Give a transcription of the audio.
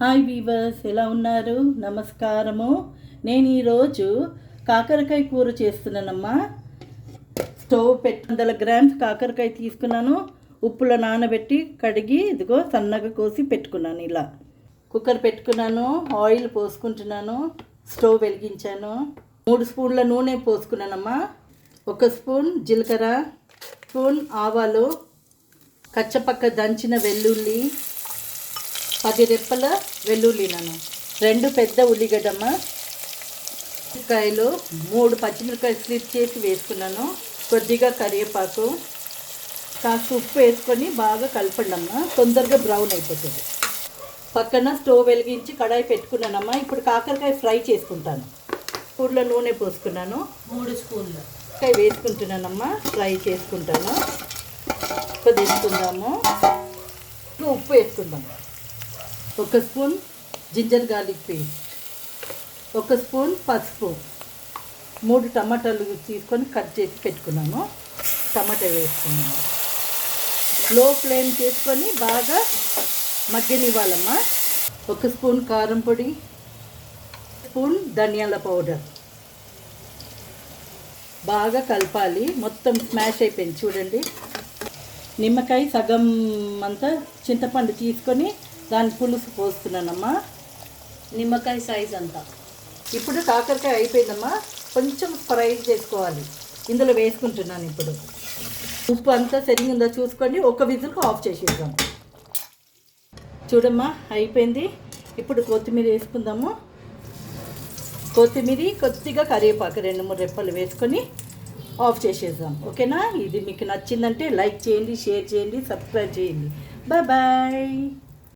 Hi weavers, ఎలా ఉన్నారు? నమస్కారము. నేను ఈరోజు కాకరకాయ కూర చేస్తున్నానమ్మా. స్టవ్ 100 గ్రామ్స్ కాకరకాయ తీసుకున్నాను. ఉప్పులో నానబెట్టి కడిగి ఇదిగో సన్నగా కోసి పెట్టుకున్నాను. ఇలా కుక్కర్ పెట్టుకున్నాను. ఆయిల్ పోసుకుంటున్నాను. స్టవ్ వెలిగించాను. 3 స్పూన్ల నూనె పోసుకున్నానమ్మా. 1 స్పూన్ జీలకర్ర, స్పూన్ ఆవాలు, కచ్చపక్క దంచిన వెల్లుల్లి, 10 రెప్పల వెల్లుల్లినాను, 2 పెద్ద ఉల్లిగడ్డమ్మ, మిరపకాయలు 3 పచ్చిమిరపకాయలు స్లిప్ చేసి వేసుకున్నాను. కొద్దిగా కరివేపాకు, కాస్త ఉప్పు వేసుకొని బాగా కలపండమ్మా. తొందరగా బ్రౌన్ అయిపోతుంది. పక్కన స్టవ్ వెలిగించి కడాయి పెట్టుకున్నానమ్మా. ఇప్పుడు కాకరకాయ ఫ్రై చేసుకుంటాను. స్పూన్లో నూనె పోసుకున్నాను. 3 స్పూన్లు కాయ వేసుకుంటున్నానమ్మా. ఫ్రై చేసుకుంటాను. కొద్దిగా వేసుకుందాము. ఉప్పు వేసుకుందాం. 1 spoon ginger garlic paste, 1 spoon పసుపు, 3 టమాటాలు తీసుకొని కట్ చేసి పెట్టుకున్నాము. టమాటా వేసుకున్నాము. లో ఫ్లేమ్ చేసుకొని బాగా మగ్గనివ్వాలమ్మా. 1 స్పూన్ కారం పొడి, స్పూన్ ధనియాల పౌడర్, బాగా కలపాలి. మొత్తం స్మాష్ అయిపోయింది చూడండి. నిమ్మకాయ సగం అంతా చింతపండు తీసుకొని దాని పులుసు పోస్తున్నానమ్మా. నిమ్మకాయ సైజ్ అంతా. ఇప్పుడు కాకరకాయ అయిపోయిందమ్మా. కొంచెం ఫ్రై చేసుకోవాలి. ఇందులో వేసుకుంటున్నాను. ఇప్పుడు ఉప్పు అంతా సరిగ్గా చూసుకొని 1 విజిల్కి ఆఫ్ చేసేద్దాం. చూడమ్మా, అయిపోయింది. ఇప్పుడు కొత్తిమీర వేసుకుందాము. కొత్తిమీర, కొద్దిగా కరివేపాకు 2-3 రెప్పలు వేసుకొని ఆఫ్ చేసేద్దాం. ఓకేనా? ఇది మీకు నచ్చిందంటే లైక్ చేయండి, షేర్ చేయండి, సబ్స్క్రైబ్ చేయండి. Bye bye.